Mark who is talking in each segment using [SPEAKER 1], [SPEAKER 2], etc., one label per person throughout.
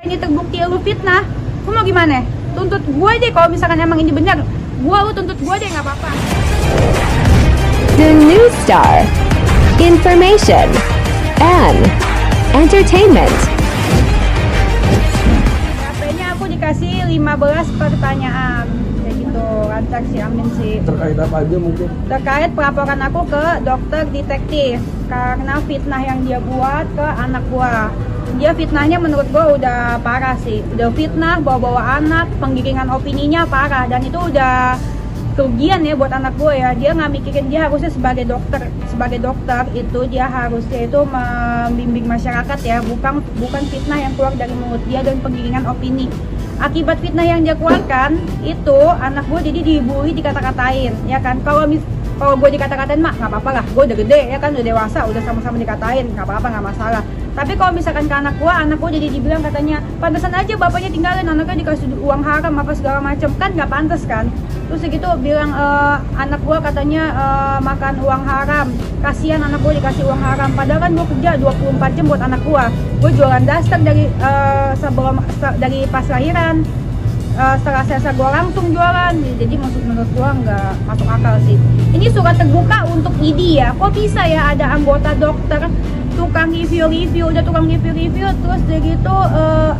[SPEAKER 1] Ini terbukti lu fitnah, lu mau gimana? Tuntut gue deh kalau misalkan emang ini benar. Lu tuntut gue deh, nggak apa-apa.
[SPEAKER 2] The News Star, information and entertainment.
[SPEAKER 1] HP-nya aku dikasih 15 pertanyaan kayak gitu, lancar si Amin sih.
[SPEAKER 3] Terkait apa aja mungkin?
[SPEAKER 1] Terkait pelaporan aku ke dokter detektif karena fitnah yang dia buat ke anak gua. Dia fitnahnya menurut gua udah parah sih, udah fitnah, bawa-bawa anak, penggiringan opininya parah, dan itu udah kerugian ya buat anak gue ya. Dia nggak mikirin, dia harusnya sebagai dokter itu dia harusnya itu membimbing masyarakat ya, bukan fitnah yang keluar dari mulut dia dan penggiringan opini. Akibat fitnah yang dia keluarkan itu anak gue jadi dibully, dikata-katain ya kan. Kalau gue dikata-katain mak nggak apa-apa lah, gue udah gede ya kan, udah dewasa, udah sama-sama dikatain, nggak apa-apa, nggak masalah. Tapi kalau misalkan ke anak gue jadi dibilang katanya pantesan aja bapaknya tinggalin, anaknya dikasih uang haram apa segala macam, kan nggak pantas kan. Terus segitu bilang anak gue katanya makan uang haram, kasihan anak gue dikasih uang haram, padahal kan gue kerja 24 jam buat anak gue jualan daster dari pas lahiran. Setelah selesai gue langsung jualan, jadi menurut gue nggak masuk akal sih. Ini surat terbuka untuk ID ya, kok bisa ya ada anggota dokter tukang review, udah tukang review, terus udah gitu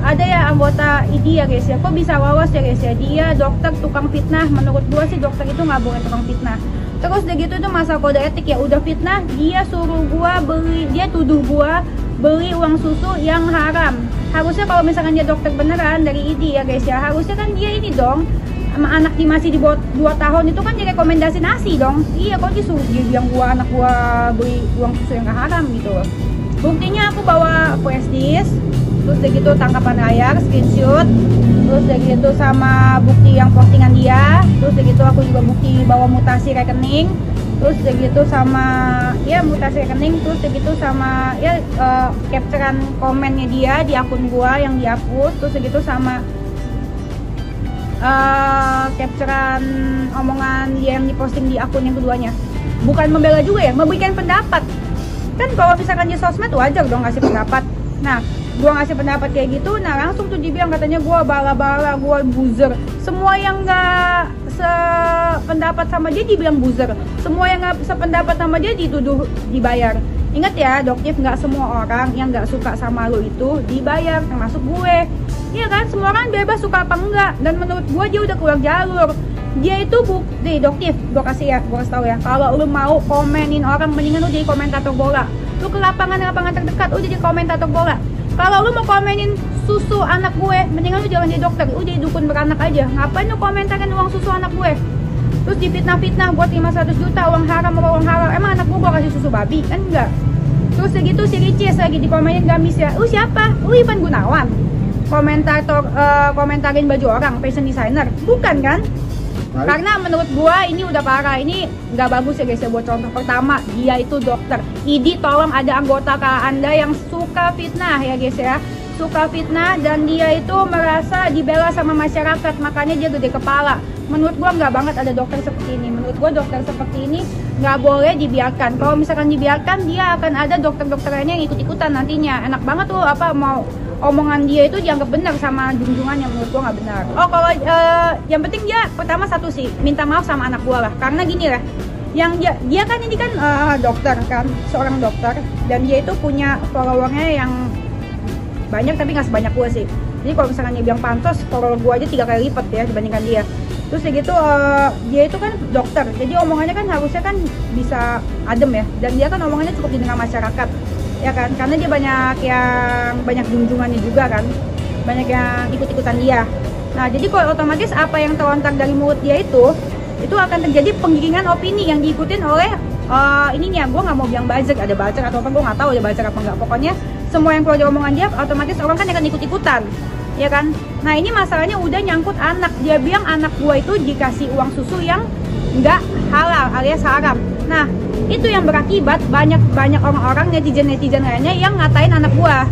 [SPEAKER 1] ada ya anggota ID ya guys ya, kok bisa lolos ya guys ya. Dia dokter tukang fitnah, menurut gue sih dokter itu nggak boleh tukang fitnah. Terus udah gitu itu masalah kode etik ya, udah fitnah, dia suruh gue beli, dia tuduh gue beli uang susu yang haram. Harusnya kalau misalkan dia dokter beneran dari ID ya guys ya, harusnya kan dia ini dong, sama anak masih di bawah 2 tahun itu kan direkomendasi nasi dong. Iya, kok disuruh dia bilang anak gua beli uang susu yang gak haram gitu. Buktinya aku bawa flash disk, terus udah gitu tangkapan layar, screenshot, terus udah gitu sama bukti yang postingan dia, terus udah gitu aku juga bukti bawa mutasi rekening, terus udah gitu sama ya mutasi rekening, terus udah gitu sama ya capturean komennya dia di akun gua yang dihapus, terus udah gitu sama capturean omongan dia yang diposting di akun yang keduanya. Bukan membela juga ya, memberikan pendapat. Kan kalau misalkan di sosmed wajar dong ngasih pendapat. Nah, gua ngasih pendapat kayak gitu, nah langsung tuh dibilang katanya gua bala-bala, gua buzzer. Semua yang nggak sependapat sama dia dibilang buzzer. Semua yang nggak sependapat sama dia dituduh dibayar. Ingat ya, Doktif, nggak semua orang yang nggak suka sama lo itu dibayar, termasuk gue. Iya kan, semua orang bebas suka apa enggak. Dan menurut gue dia udah keluar jalur. Dia itu bukti, Doktif, gue kasih tau ya, kalau lu mau komenin orang, mendingan lu jadi komentator bola. Lu ke lapangan terdekat, lu jadi komentator bola. Kalau lu mau komenin susu anak gue, mendingan lu jangan jadi dokter, lu jadi dukun beranak aja. Ngapain lu komentarin uang susu anak gue? Terus difitnah-fitnah, gue terima 100 juta, uang haram apa uang halal. Emang anak gue kasih susu babi? Kan enggak. Terus segitu si Ricis lagi dikomenin gamis ya. Lu siapa? Lu Ivan Gunawan? Komentarin baju orang, fashion designer? Bukan kan? Karena menurut gua ini udah parah, ini nggak bagus ya guys ya. Buat contoh pertama, dia itu dokter. ID tolong ada anggota Anda yang suka fitnah ya guys ya, suka fitnah, dan dia itu merasa dibela sama masyarakat, makanya dia gede kepala. Menurut gua nggak banget ada dokter seperti ini. Menurut gua dokter seperti ini nggak boleh dibiarkan. Kalau misalkan dibiarkan, dia akan ada dokter-dokter lainnya yang ikut-ikutan nantinya. Enak banget tuh mau omongan dia itu dianggap benar sama junjungannya. Menurut gua nggak benar. Oh, kalau yang penting dia pertama satu sih, minta maaf sama anak gua lah. Karena gini lah, yang dia kan ini kan dokter kan, seorang dokter, dan dia itu punya followernya yang banyak tapi nggak sebanyak gua sih. Jadi kalau misalkan dia bilang pantas, follower gua aja 3 kali lipat ya dibandingkan dia. Terus ya gitu, dia itu kan dokter, jadi omongannya kan harusnya kan bisa adem ya, dan dia kan omongannya cukup didengar masyarakat ya kan, karena dia banyak junjungannya juga kan, banyak yang ikut-ikutan dia. Nah, jadi kalau otomatis apa yang terlontar dari mulut dia itu akan terjadi penggiringan opini yang diikutin oleh ininya. Gue nggak mau bilang buzzer, ada buzzer atau apa, gue nggak tahu ada buzzer apa nggak, pokoknya semua yang keluar dari omongan dia otomatis orang kan akan ikut-ikutan ya kan. Nah, ini masalahnya udah nyangkut anak. Dia bilang anak gue itu dikasih uang susu yang nggak halal alias haram. Nah, itu yang berakibat banyak orang-orang netizen lainnya yang ngatain anak gua,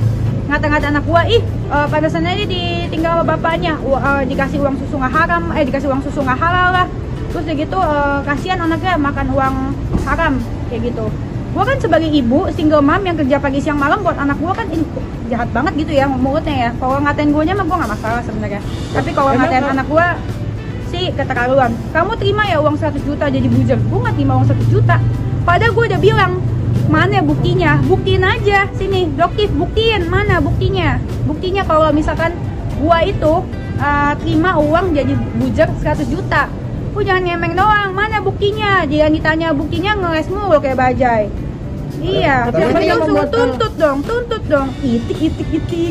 [SPEAKER 1] ngata-ngata anak gua, pantesan aja ditinggal sama bapaknya, dikasih uang susu nggak haram, dikasih uang susu nggak halal lah. Terus ya gitu, kasihan anaknya makan uang haram kayak gitu. Gue kan sebagai ibu single mom yang kerja pagi siang malam buat anak gue kan ini jahat banget gitu ya mulutnya ya. Kalau ngatain gue nya mah gue nggak masalah sebenarnya. Tapi kalau ngatain anak gue sih keterlaluan. Kamu terima ya uang 100 juta jadi buzzer? Gue nggak terima uang 100 juta. Padahal gue udah bilang mana buktinya? Buktiin aja sini, Doktif buktiin mana buktinya? Buktinya kalau misalkan gue itu terima uang jadi buzzer 100 juta. Jangan ngemeng doang, mana buktinya? Dia ditanya buktinya ngeles mulu kayak bajai. Iya, tuntut dong. Itik.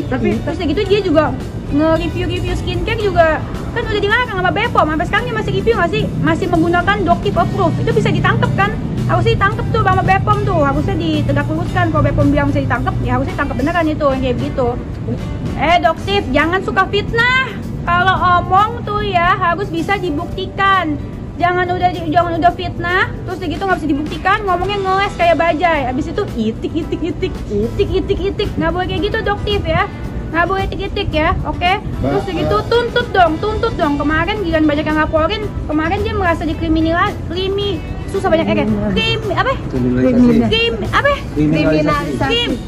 [SPEAKER 1] Terus gitu dia juga nge-review skincare juga kan udah dilarang sama BPOM. Sampai sekarang dia masih review masih menggunakan Doktif Approve. Itu bisa ditangkap kan? Harusnya ditangkap tuh sama BPOM tuh. Harusnya ditegak luruskan. Kalau BPOM bilang bisa ditangkap, ya harusnya ditangkap beneran itu yang kayak begitu. Doktif, jangan suka fitnah. Kalau omong tuh ya harus bisa dibuktikan. Jangan udah fitnah, terus gitu nggak bisa dibuktikan, ngomongnya ngeles kayak bajai. Abis itu itik. Nggak boleh kayak gitu Doktif ya. Nggak boleh itik ya, oke? Terus gitu tuntut dong. Kemarin giliran banyak yang laporin, kemarin dia merasa susah banyak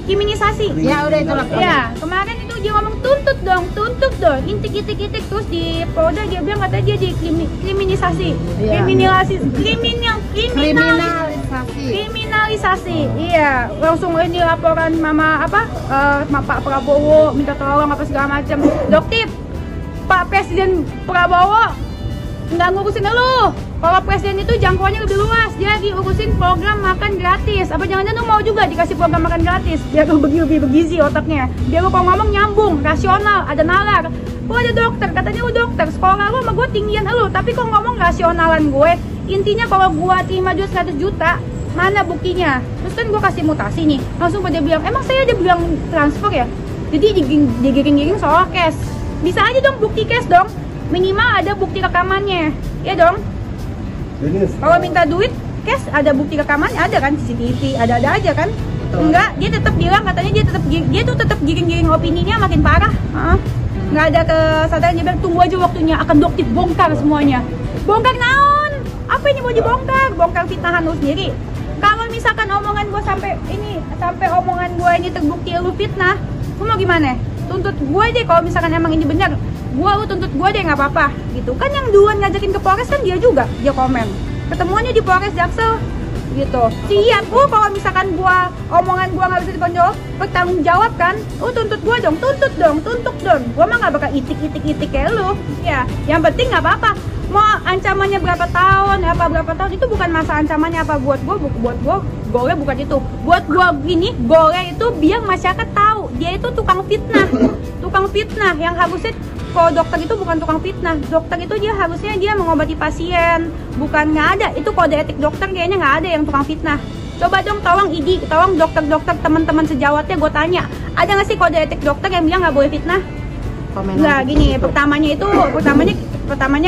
[SPEAKER 1] kriminalisasi. Ya udah itu lah. Ya, kemarin itu dia ngomong tuntut dong, itik. Terus di Polda dia bilang katanya dia di kriminalisasi. Iya, langsung ini laporan Pak Prabowo minta tolong apa segala macam. Doktif, Pak Presiden Prabowo nggak ngurusin lu. Kalau presiden itu jangkauannya lebih luas, dia lagi urusin program makan gratis. Apa jangan-jangan lu mau juga dikasih program makan gratis biar lu lebih bergizi otaknya, biar lu kalau ngomong nyambung, rasional, ada nalar. Lu ada dokter, katanya lu dokter, sekolah lu sama gue tinggian lu, tapi kok ngomong rasionalan gue. Intinya kalau gue terima duit 100 juta, mana buktinya? Terus kan gue kasih mutasi nih, langsung pada bilang, emang saya ada bilang transfer ya? Jadi digiring-giring soal cash. Bisa aja dong bukti cash dong, minimal ada bukti rekamannya, ya dong. Kalau minta duit cash ada bukti rekamannya, ada kan, CCTV, ada aja kan. Enggak, dia tetap bilang katanya dia tuh tetap giring-giring opininya makin parah. Nggak ada kesadaran, dia bilang tunggu aja waktunya akan Doktif bongkar semuanya. Bongkar naon? Apa ini mau dibongkar? Bongkar fitnahan lu sendiri. Kalau misalkan omongan gue sampai omongan gue ini terbukti lu fitnah, lu mau gimana? Tuntut gue deh kalau misalkan emang ini benar. Lu tuntut gue deh nggak apa-apa gitu kan. Yang duluan ngajakin ke Polres kan dia juga, dia komen ketemuannya di Polres Jaksel gitu. Siap kalau misalkan omongan gua nggak bisa bertanggung jawab kan, tuntut gua dong, tuntut dong. Gua mah nggak bakal itik kayak lu ya. Yang penting nggak apa-apa, mau ancamannya berapa tahun itu bukan masa ancamannya apa buat gua gore bukan itu. Buat gua gini, gore itu biar masyarakat tahu dia itu tukang fitnah yang harusnya. Kalau dokter itu bukan tukang fitnah, dokter itu dia harusnya dia mengobati pasien, bukan. Nggak ada, itu kode etik dokter kayaknya nggak ada yang tukang fitnah. Coba dong tolong dokter teman-teman sejawatnya gue tanya, ada nggak sih kode etik dokter yang bilang nggak boleh fitnah? Nggak, gini, pertamanya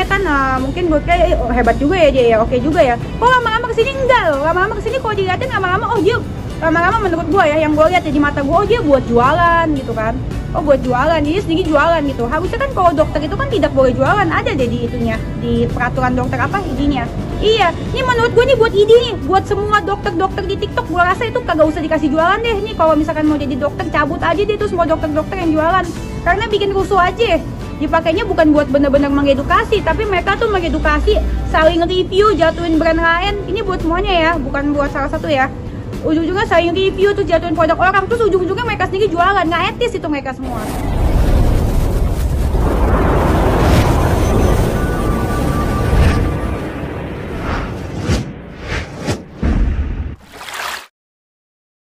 [SPEAKER 1] kan mungkin gue kayak hebat juga ya dia ya, oke juga ya. Kok lama-lama kesini enggak loh, lama-lama kesini kalau dilihatin lama-lama dia lama-lama menurut gue ya, yang gue lihat ya di mata gue, dia buat jualan gitu kan. Buat jualan, dia sedikit jualan gitu. Harusnya kan kalau dokter itu kan tidak boleh jualan, ada deh di itunya, di peraturan dokter idenya. Iya, ini menurut gue nih buat ide nih, buat semua dokter-dokter di TikTok, gue rasa itu kagak usah dikasih jualan deh. Nih kalau misalkan mau jadi dokter, cabut aja deh tuh semua dokter-dokter yang jualan, karena bikin rusuh aja. Dipakainya bukan buat bener-bener mengedukasi, tapi mereka tuh mengedukasi, saling review, jatuhin brand lain. Ini buat semuanya ya, bukan buat salah satu ya. Ujung-ujungnya saling review tuh jatuhin produk orang, terus ujung-ujungnya mereka sendiri jualan, nggak etis itu mereka semua.